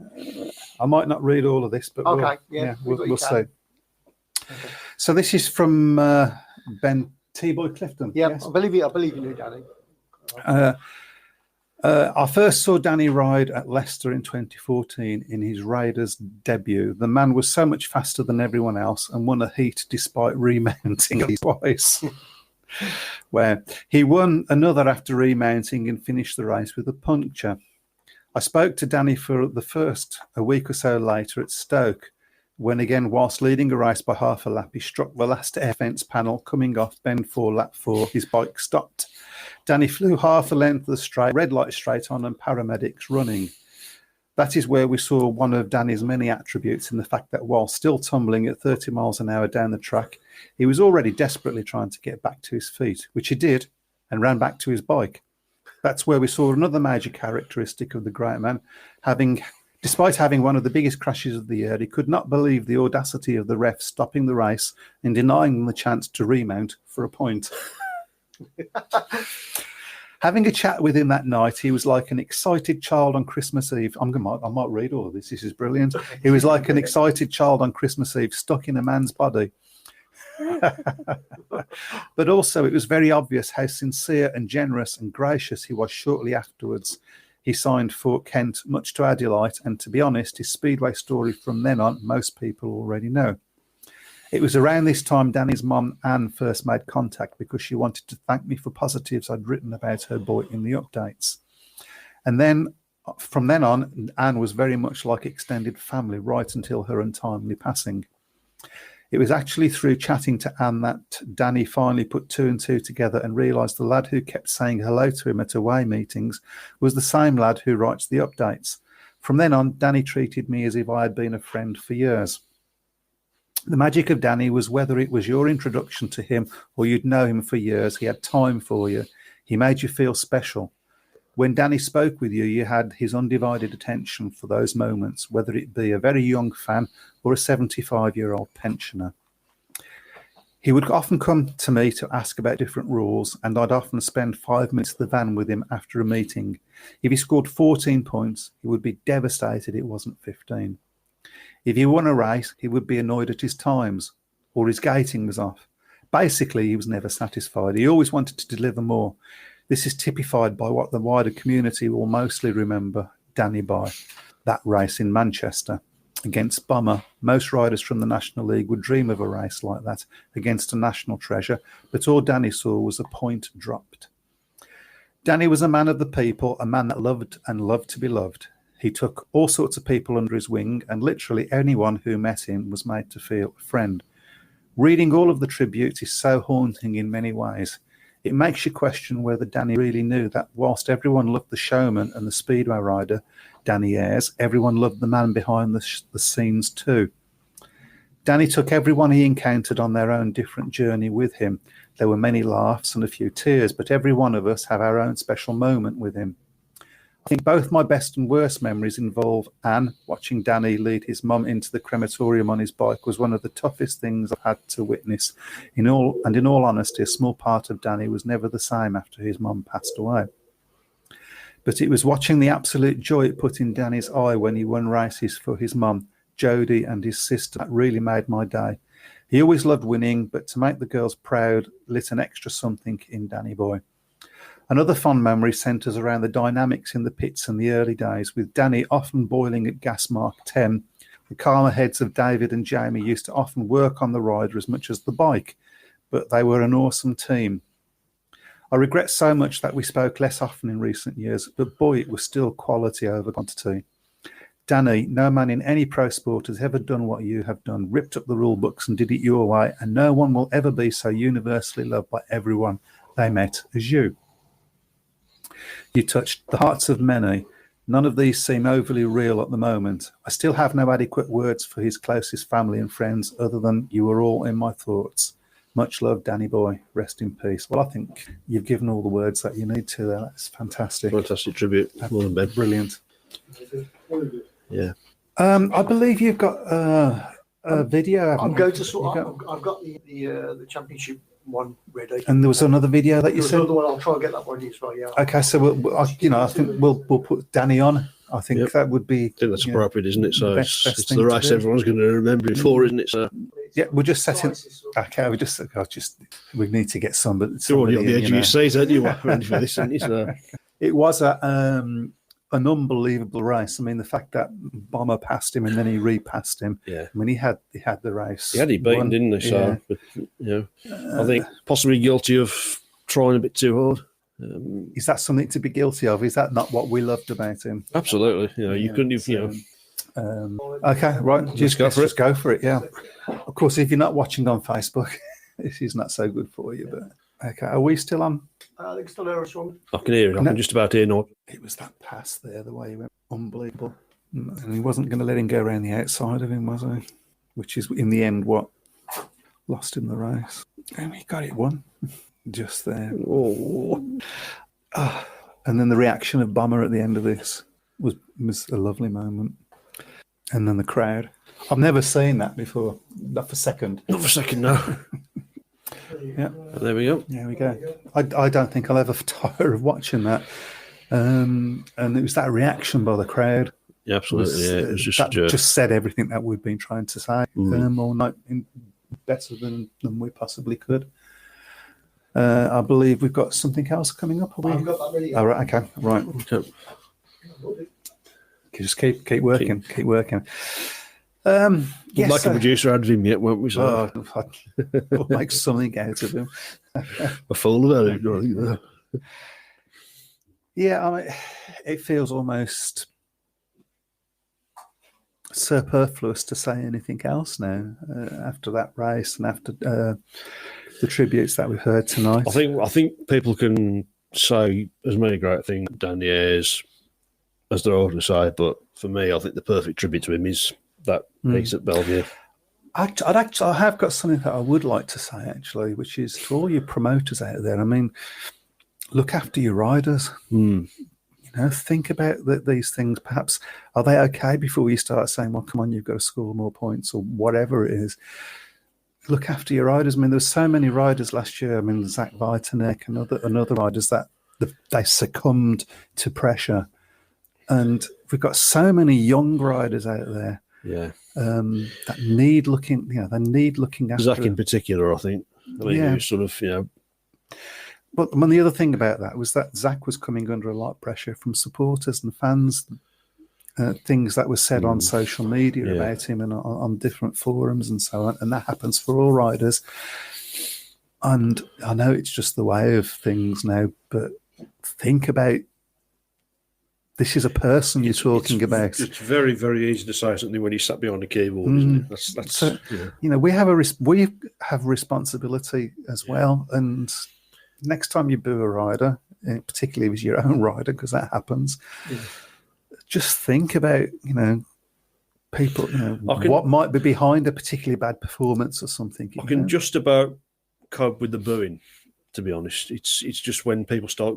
I might not read all of this, but we'll see. Okay. So this is from Ben T-Boy Clifton. Yeah, yes? I believe you knew Danny. I first saw Danny ride at Leicester in 2014 in his Raiders debut. The man was so much faster than everyone else and won a heat despite remounting twice. Where he won another after remounting and finished the race with a puncture. I spoke to Danny for the first a week or so later at Stoke, when again, whilst leading a race by half a lap, he struck the last air fence panel coming off bend 4, lap 4. His bike stopped. Danny flew half the length of the straight, red light straight on, and paramedics running. That is where we saw one of Danny's many attributes in the fact that while still tumbling at 30 miles an hour down the track, he was already desperately trying to get back to his feet, which he did, and ran back to his bike. That's where we saw another major characteristic of the great man. Despite having one of the biggest crashes of the year, he could not believe the audacity of the refs stopping the race and denying them the chance to remount for a point. Having a chat with him that night, he was like an excited child on Christmas Eve. I might read all of this. This is brilliant. He was like an excited child on Christmas Eve stuck in a man's body. But also, it was very obvious how sincere and generous and gracious he was shortly afterwards. He signed for Kent, much to our delight, and to be honest, his Speedway story from then on, most people already know. It was around this time Danny's mum, Anne, first made contact because she wanted to thank me for positives I'd written about her boy in the updates. And then, from then on, Anne was very much like extended family right until her untimely passing. It was actually through chatting to Anne that Danny finally put 2 and 2 together and realised the lad who kept saying hello to him at away meetings was the same lad who writes the updates. From then on, Danny treated me as if I had been a friend for years. The magic of Danny was whether it was your introduction to him or you'd know him for years, he had time for you. He made you feel special. When Danny spoke with you, you had his undivided attention for those moments, whether it be a very young fan or a 75-year-old pensioner. He would often come to me to ask about different rules, and I'd often spend 5 minutes in the van with him after a meeting. If he scored 14 points, he would be devastated it wasn't 15. If he won a race, he would be annoyed at his times, or his gating was off. Basically, he was never satisfied. He always wanted to deliver more. This is typified by what the wider community will mostly remember Danny by, that race in Manchester. Against Bomber, most riders from the National League would dream of a race like that against a national treasure, but all Danny saw was a point dropped. Danny was a man of the people, a man that loved and loved to be loved. He took all sorts of people under his wing, and literally anyone who met him was made to feel a friend. Reading all of the tributes is so haunting in many ways. It makes you question whether Danny really knew that whilst everyone loved the showman and the Speedway rider, Danny Ayres, everyone loved the man behind the scenes too. Danny took everyone he encountered on their own different journey with him. There were many laughs and a few tears, but every one of us have our own special moment with him. I think both my best and worst memories involve Anne. Watching Danny lead his mum into the crematorium on his bike was one of the toughest things I've had to witness. In all honesty, a small part of Danny was never the same after his mum passed away. But it was watching the absolute joy it put in Danny's eye when he won races for his mum, Jodie, and his sister that really made my day. He always loved winning, but to make the girls proud lit an extra something in Danny boy. Another fond memory centres around the dynamics in the pits in the early days, with Danny often boiling at gas mark 10. The calmer heads of David and Jamie used to often work on the rider as much as the bike, but they were an awesome team. I regret so much that we spoke less often in recent years, but boy, it was still quality over quantity. Danny, no man in any pro sport has ever done what you have done, ripped up the rule books and did it your way, and no one will ever be so universally loved by everyone they met as you. You touched the hearts of many. None of these seem overly real at the moment. I still have no adequate words for his closest family and friends other than you were all in my thoughts. Much love, Danny boy. Rest in peace. Well, I think you've given all the words that you need to there. That's fantastic. Fantastic tribute. Well done, Ben. Brilliant. Yeah. I believe you've got a video. I'm going to sort. I've got the championship one ready. And there was another video that you There's sent. another one. I'll try and get that one as well. Yeah. Okay, so I think we'll put Danny on. I think that would be. I think that's appropriate, isn't it? So best it's thing the to race do. everyone's going to remember him for, isn't it? So Yeah, we're just setting. Okay, we need to get some, but You're already on the edge of your seat, aren't you? Ready for this, aren't you? So, It was an unbelievable race. I mean, the fact that Bomber passed him and then he repassed him. yeah. I mean, he had the race. He had it beaten, won. didn't he? So, Yeah. but, I think possibly guilty of trying a bit too hard. Is that something to be guilty of? Is that not what we loved about him? Absolutely. You couldn't have, Okay, right. Just go for it. Just go for it. Yeah. Of course, if you're not watching on Facebook, this is not so good for you. But okay, are we still on? I think still there, Sean. I can hear it. I can just about hear Nod. It was that pass there, the way he went, unbelievable. And he wasn't going to let him go around the outside of him, was he? Which is in the end what lost him the race. And he got it won just there. Oh. And then the reaction of Bomber at the end of this was a lovely moment. And then the crowd. I've never seen that before. Not for a second. Not for a second, no. Yeah. There we go. There we go. I don't think I'll ever tire of watching that. And it was that reaction by the crowd. Yeah, absolutely. It was just that just said everything that we've been trying to say all night, better than we possibly could. I believe we've got something else coming up. I've got that ready. All right. Okay. Right. Just keep working. Keep- Keep working. We'll Yes, make a producer out of him yet, won't we? So we'll make something out of him. a fool about it. Right? Yeah, I mean, it feels almost superfluous to say anything else now after that race and after the tributes that we've heard tonight. I think people can say as many great things Danny Ayres as they're all to say, but for me, I think the perfect tribute to him is that piece at Bellevue. I have got something that I would like to say, actually, which is to all your promoters out there. I mean, look after your riders. Think about these things. Perhaps, are they okay before you start saying, well, come on, you've got to score more points or whatever it is. Look after your riders. I mean, there's so many riders last year. I mean, Zach Vitanek and other riders that they succumbed to pressure. And we've got so many young riders out there. Yeah. That need looking, they need looking after. Zach in particular, I think. I mean, he was sort of, But I mean, the other thing about that was that Zach was coming under a lot of pressure from supporters and fans. Things that were said on social media about him and on different forums and so on, and that happens for all riders. And I know it's just the way of things now, but think about. This is a person you're talking about. It's very, very easy to say something when you sat behind a keyboard, isn't it? That's So, we have responsibility as well. And next time you boo a rider, particularly if it's your own rider, because that happens, just think about, people, what might be behind a particularly bad performance or something. I can just about cope with the booing, to be honest. It's just when people start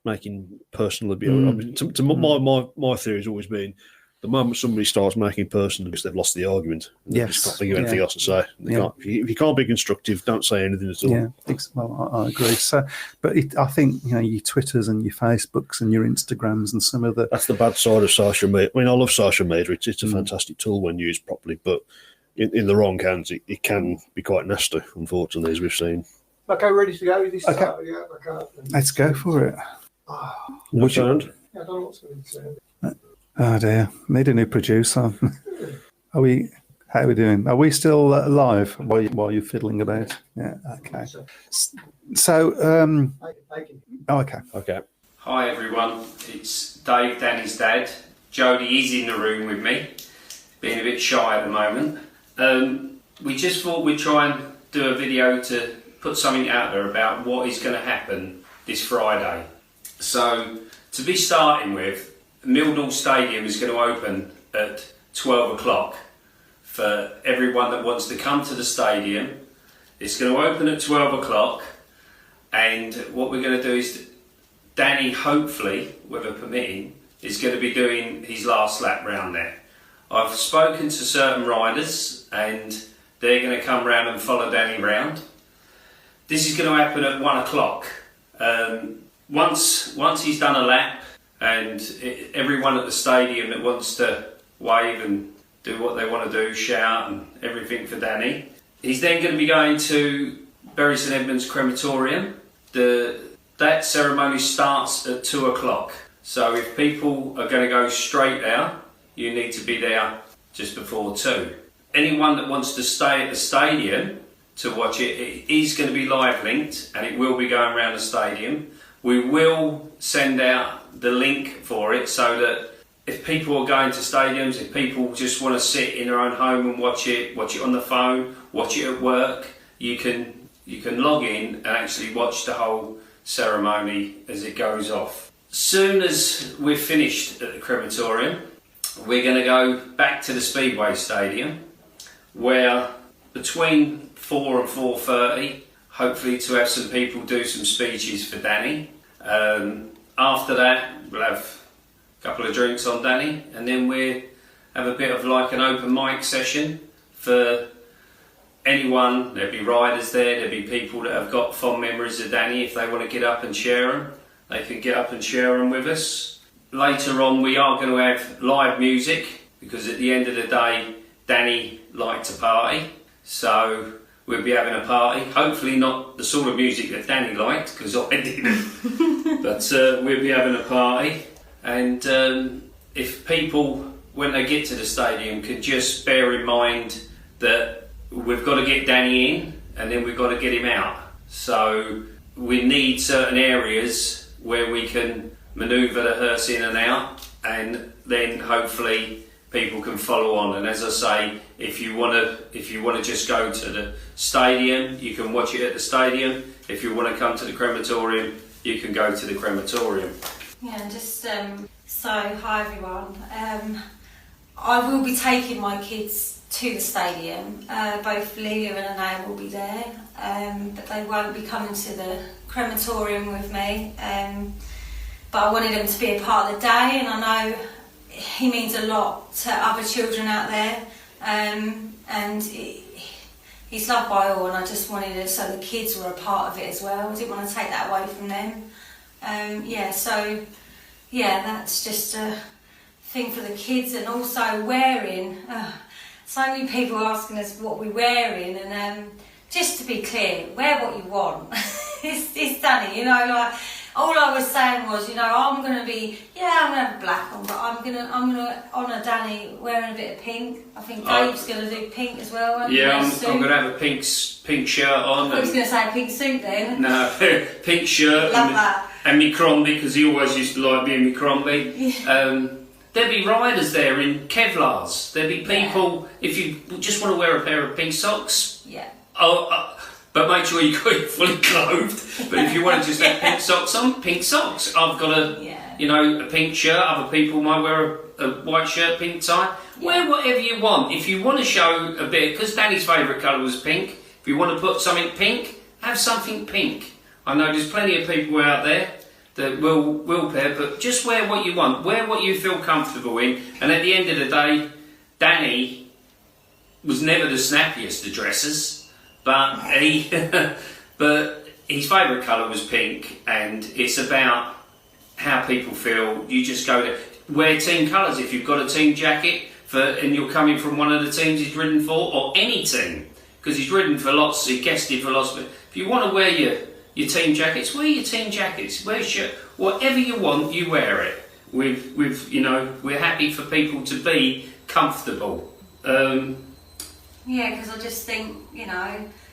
making personal abuse. I mean, my theory has always been the moment somebody starts making personal abuse, they've lost the argument. They just can't think of anything else to say. If you can't be constructive, don't say anything at all. Yeah, well, I agree. So, but I think your Twitters and your Facebooks and your Instagrams and some of the that's the bad side of social media. I mean, I love social media. It's a fantastic tool when used properly, but in the wrong hands, it can be quite nasty. Unfortunately, as we've seen. Okay, ready to go with this? Okay. Let's go for it. What sound? I don't know what's going to say. Oh dear, need a new producer. How are we doing? Are we still live while you're fiddling about? Yeah, okay. So, okay. Hi everyone, it's Dave, Danny's dad. Jodie is in the room with me, being a bit shy at the moment. We just thought we'd try and do a video to put something out there about what is going to happen this Friday. So, to be starting with, Millwall Stadium is going to open at 12 o'clock for everyone that wants to come to the stadium. It's going to open at 12 o'clock, and what we're going to do is Danny, hopefully, weather permitting, is going to be doing his last lap round there. I've spoken to certain riders and they're going to come round and follow Danny round. This is going to happen at 1 o'clock. Once he's done a lap and everyone at the stadium that wants to wave and do what they want to do, shout and everything for Danny. He's then going to be going to Bury St Edmunds Crematorium. That ceremony starts at 2 o'clock. So if people are going to go straight there, you need to be there just before 2. Anyone that wants to stay at the stadium to watch it, it is going to be live linked and it will be going around the stadium. We will send out the link for it so that if people are going to stadiums, if people just want to sit in their own home and watch it on the phone, watch it at work, you can log in and actually watch the whole ceremony as it goes off. Soon as we're finished at the crematorium, we're going to go back to the Speedway Stadium, where between 4 and 4:30, hopefully to have some people do some speeches for Danny. After that, we'll have a couple of drinks on Danny, and then we'll have a bit of like an open mic session for anyone. There'll be riders there, there'll be people that have got fond memories of Danny. If they want to get up and share them, they can get up and share them with us. Later on, we are going to have live music, because at the end of the day, Danny liked to party, so we'll be having a party. Hopefully not the sort of music that Danny liked, because I didn't. But we'll be having a party. And if people, when they get to the stadium, could just bear in mind that we've got to get Danny in and then we've got to get him out. So we need certain areas where we can manoeuvre the hearse in and out, and then hopefully people can follow on. And as I say, if you want to just go to the stadium, you can watch it at the stadium. If you want to come to the crematorium, you can go to the crematorium. Yeah, and just so hi everyone. I will be taking my kids to the stadium. Both Leah and Anaya will be there, but they won't be coming to the crematorium with me. But I wanted them to be a part of the day, and I know he means a lot to other children out there, and he's loved by all, and I just wanted it so the kids were a part of it as well. I didn't want to take that away from them. That's just a thing for the kids. And also wearing, so many people asking us what we're wearing, and just to be clear, wear what you want. it's Danny, like all I was saying was, I'm gonna have black on, but I'm gonna honour Danny wearing a bit of pink. I think Dave's gonna do pink as well. Yeah, I'm gonna have a pink shirt on. I was gonna say a pink suit then. No, pink shirt. Love that. And me Crombie, because he always used to like being me Crombie. Yeah. There'll be riders there in Kevlars. There'll be people, if you just want to wear a pair of pink socks. Yeah. But make sure you're fully clothed. But if you want to just have pink socks on, pink socks. I've got a pink shirt. Other people might wear a white shirt, pink tie. Yeah. Wear whatever you want. If you want to show a bit, because Danny's favourite colour was pink. If you want to put something pink, have something pink. I know there's plenty of people out there that will pair, but just wear what you want. Wear what you feel comfortable in. And at the end of the day, Danny was never the snappiest of dressers, but but his favourite colour was pink, and it's about how people feel. You just go to wear team colours. If you've got a team jacket and you're coming from one of the teams he's ridden for, or any team, because he's ridden for lots, he guested for lots. But if you want to wear your team jackets, wear your team jackets, wear your shirt, whatever you want, you wear it. We're happy for people to be comfortable. Because I just think,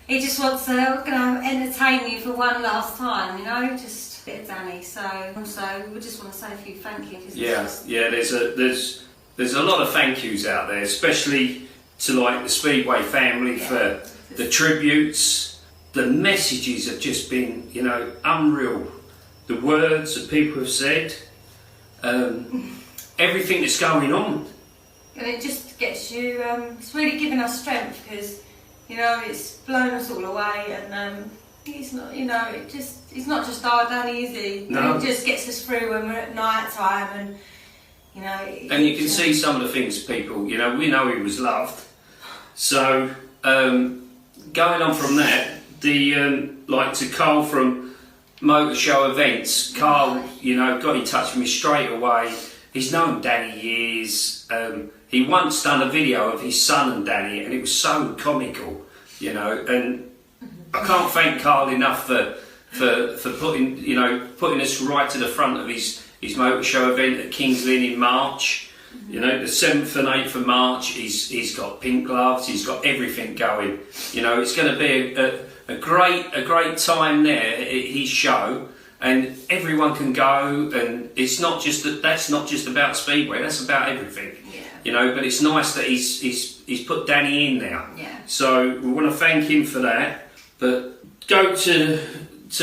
he just wants to entertain you for one last time, just a bit of Danny. So we just want to say a few thank yous. There's a lot of thank yous out there, especially to like the Speedway family for the tributes. The messages have just been, unreal. The words that people have said, everything that's going on. And it just gets you, it's really given us strength, because, it's blown us all away, and he's not, he's not just our Danny, is he? No. It just gets us through when we're at night time, and, And you can see some of the things people, we know he was loved. So, going on from that, to Carl from Motor Show Events, Carl, got in touch with me straight away, he's known Danny years. He once done a video of his son and Danny, and it was so comical, you know. And I can't thank Carl enough for putting us right to the front of his motor show event at Kings Lynn in March. You know, the 7th and 8th of March, he's got pink gloves, he's got everything going. You know, it's going to be a great time there at his show, and everyone can go. And it's not just that's not just about Speedway, that's about everything. Yeah. You know, but it's nice that he's put Danny in now. Yeah. So we want to thank him for that. But go to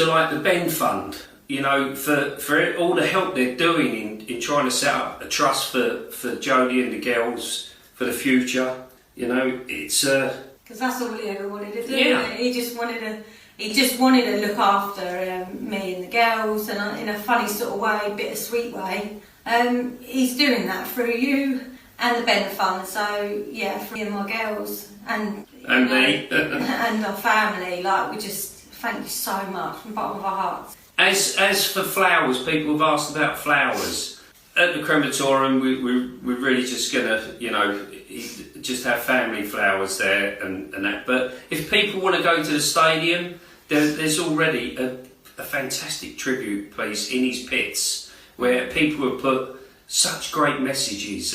like the Ben Fund. You know, for all the help they're doing in trying to set up a trust for Jodie and the girls for the future. You know, it's because that's all he ever wanted to do. Yeah. He just wanted to look after me and the girls, and in a funny sort of way, bittersweet way. He's doing that through you and the Ben Fund. So yeah, for me and my girls and me and our family. Like, we just thank you so much from the bottom of our hearts. As for flowers, people have asked about flowers. At the crematorium, we're really just going to, you know, just have family flowers there and that. But if people want to go to the stadium, there's already a fantastic tribute place in his pits where people have put such great messages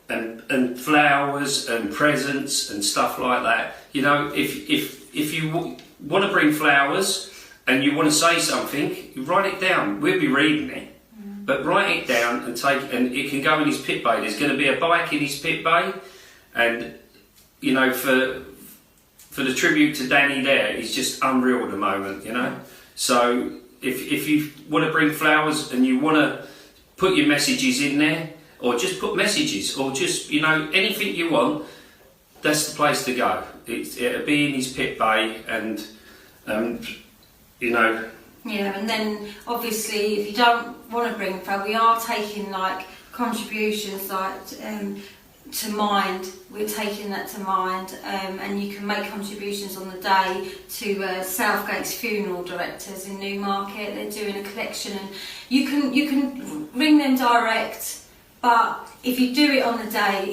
and flowers and presents and stuff like that. You know, if you want to bring flowers and you want to say something, you write it down. We'll be reading it, but write it down and it can go in his pit bay. There's going to be a bike in his pit bay, and you know, for the tribute to Danny there, he's just unreal at the moment, you know. So if you want to bring flowers and you want to put your messages in there, or just put messages, or just, you know, anything you want, that's the place to go. It'll be in his pit bay, and you know. Yeah, and then obviously if you don't want to bring flour, we are taking like contributions like to Mind. We're taking that to Mind, and you can make contributions on the day to Southgate's funeral directors in Newmarket. They're doing a collection, and you can ring them direct. But if you do it on the day,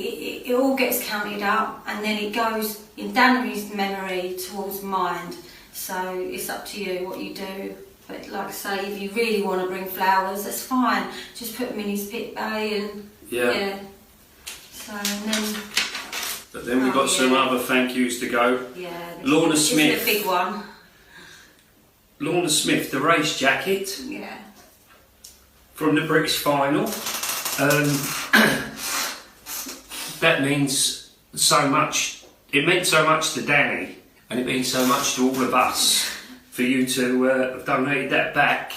it all gets counted up, and then it goes in Danny's memory towards Mind. So it's up to you what you do. But like I say, if you really want to bring flowers, that's fine. Just put them in his pit bay and yeah. So and then. But then we've got some other thank yous to go. Yeah. Lorna This Smith. is the big one. Lorna Smith, the race jacket. Yeah. From the British final. That means so much. It meant so much to Danny, and it means so much to all of us for you to have donated that back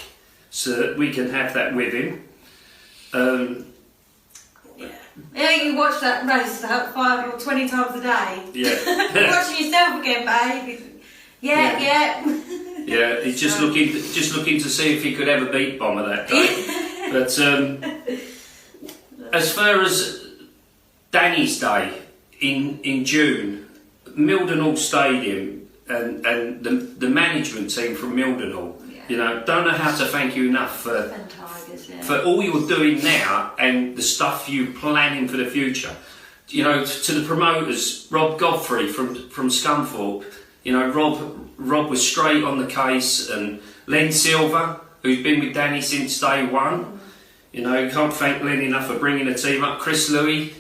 so that we can have that with him. Yeah, you watch that race about 5 or 20 times a day. Yeah. You're watching yourself again, babe. Yeah. Yeah, he's just looking to see if he could ever beat Bomber that day. But as far as Danny's day in June, Mildenhall Stadium and the management team from Mildenhall, you know, don't know how to thank you enough for all you're doing now and the stuff you're planning for the future. You know, to the promoters, Rob Godfrey from Scunthorpe, you know, Rob was straight on the case, and Len Silver, who's been with Danny since day one. You know, you can't thank Len enough for bringing the team up. Chris Louis,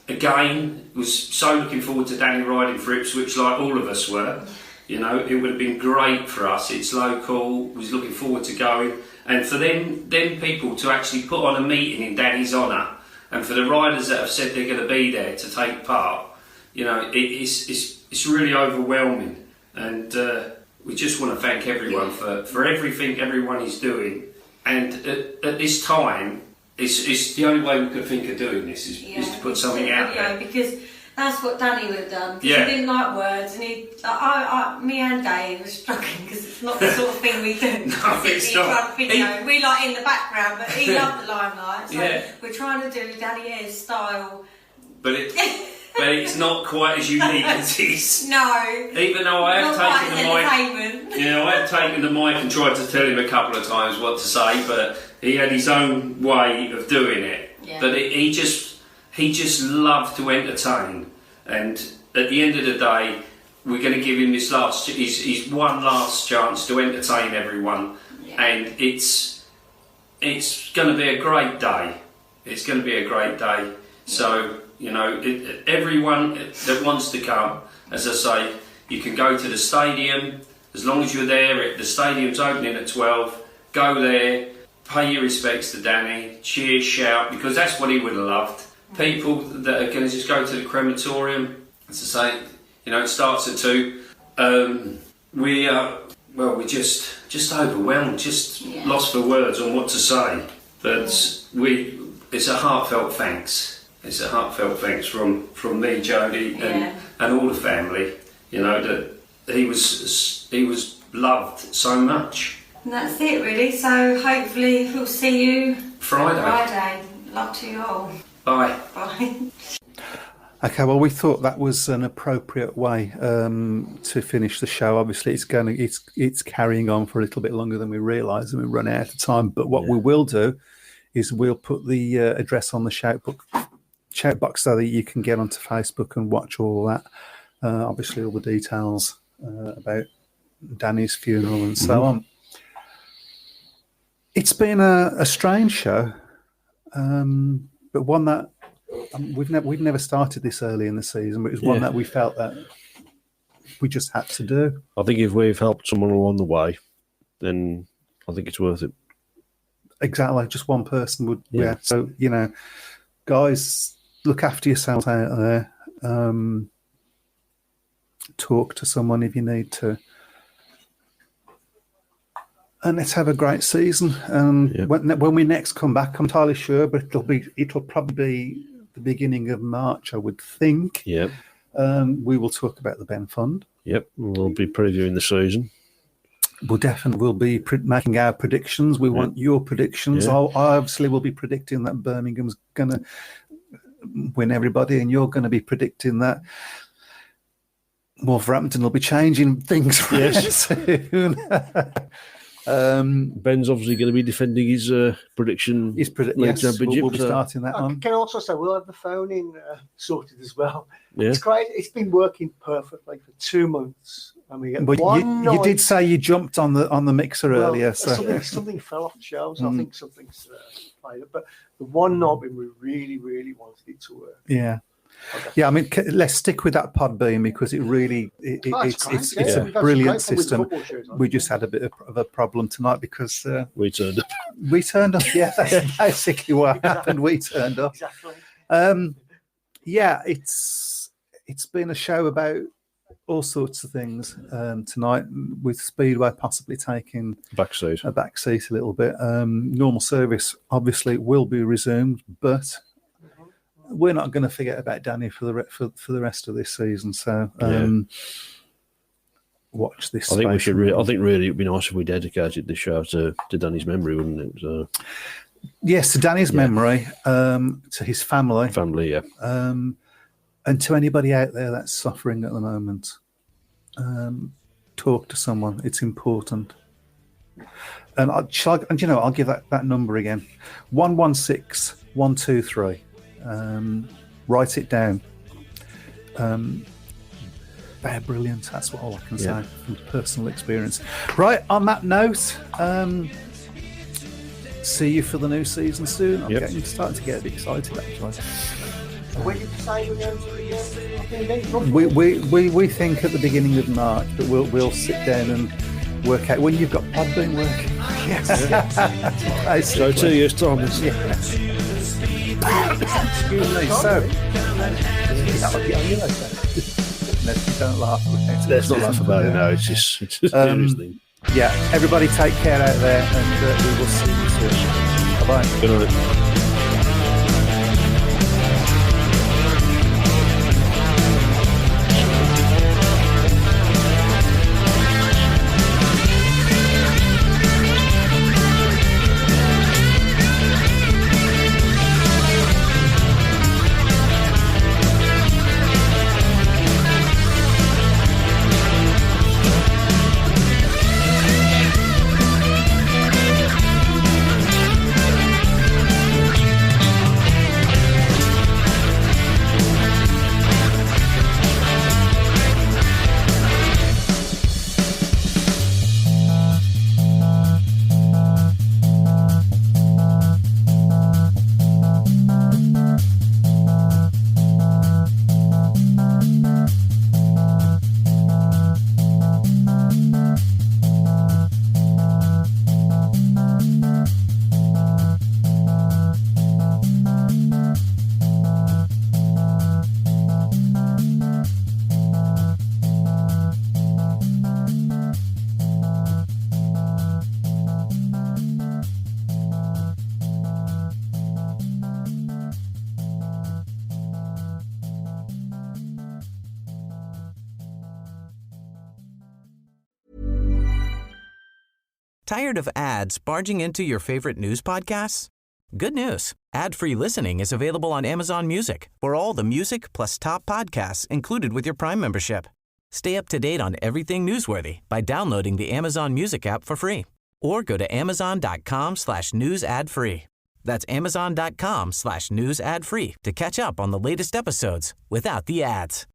again, was so looking forward to Danny riding for Ipswich, like all of us were. You know, it would have been great for us. It's local, was looking forward to going. And for them people to actually put on a meeting in Danny's honour, and for the riders that have said they're going to be there to take part, you know, it's really overwhelming. And we just want to thank everyone for everything everyone is doing. And at this time, it's the only way we could think of doing this is to put something out there. Because that's what Danny would have done. Yeah. He didn't like words, and me and Dave were struggling because it's not the sort of thing we do. No, it's not. We like in the background, but he loved the limelight. So yeah. We're trying to do Danny Ayres style. But it's not quite as unique as his. No. Even though I have taken the mic. Yeah, I have taken the mic and tried to tell him a couple of times what to say, but he had his own way of doing it. But he just loved to entertain, and at the end of the day, we're going to give him his one last chance to entertain everyone, and it's going to be a great day. It's going to be a great day. So, you know, everyone that wants to come, as I say, you can go to the stadium. As long as you're there, the stadium's opening at 12. Go there, pay your respects to Danny, cheer, shout, because that's what he would have loved. People that are going to just go to the crematorium, as I say, you know, it starts at 2. We're just overwhelmed, just lost for words on what to say. But it's a heartfelt thanks. It's a heartfelt thanks from me, Jodie, and all the family. You know, that he was loved so much. And that's it, really. So hopefully we'll see you Friday. Love to you all. Bye. Bye. Okay, well, we thought that was an appropriate way to finish the show. Obviously, it's carrying on for a little bit longer than we realised, and we run out of time. But what we will do is we'll put the address on the shout box so that you can get onto Facebook and watch all that. Obviously, all the details about Danny's funeral and so on. It's been a strange show, but one that we've never started this early in the season, but it was one that we felt that we just had to do. I think if we've helped someone along the way, then I think it's worth it. Exactly, just one person would. Yeah. So, you know, guys, look after yourselves out there. Talk to someone if you need to. And let's have a great season. When we next come back, I'm entirely sure, but it'll probably be the beginning of March, I would think. Yep. We will talk about the Ben Fund. Yep. We'll be previewing the season. We'll be making our predictions. We want your predictions. Yeah. I obviously will be predicting that Birmingham's going to win everybody, and you're going to be predicting that Wolverhampton will be changing things soon. Ben's obviously going to be defending his prediction. Championship. We'll be starting that on. Can I also say we'll have the phone in sorted as well. Yeah. It's great. It's been working perfectly for 2 months. And we get but you did say you jumped on the mixer earlier. So something fell off the shelves. I think something's played up. But the one night when we really, really wanted it to work. Yeah. Okay. Yeah, I mean, let's stick with that Podbean because it really it's a brilliant system. We just had a bit of a problem tonight because we turned up. Yeah, that's basically what happened. We turned up. Exactly. It's been a show about all sorts of things tonight, with Speedway possibly taking a backseat a little bit. Normal service obviously will be resumed, but we're not going to forget about Danny for the rest of this season. So watch this. I think we should. I think really it'd be nice if we dedicated the show to Danny's memory, wouldn't it? So, yes, to Danny's memory, to his family. Family, yeah. And to anybody out there that's suffering at the moment, talk to someone. It's important. And I'll give that number again: 116-123. Write it down. They're brilliant. That's all I can say from personal experience. Right, on that note, see you for the new season soon. I'm starting to get a bit excited actually. When did you say we think at the beginning of March, but we'll sit down and work out when you've got Podbean working. So 2 years' time. Excuse me. So, don't laugh. Let's not laugh about it. No, it's just a serious thing. Yeah, everybody take care out there, and we will see you soon. Bye bye. Good night. Tired of ads barging into your favorite news podcasts? Good news. Ad-free listening is available on Amazon Music for all the music plus top podcasts included with your Prime membership. Stay up to date on everything newsworthy by downloading the Amazon Music app for free or go to amazon.com/news ad free. That's amazon.com/news ad free to catch up on the latest episodes without the ads.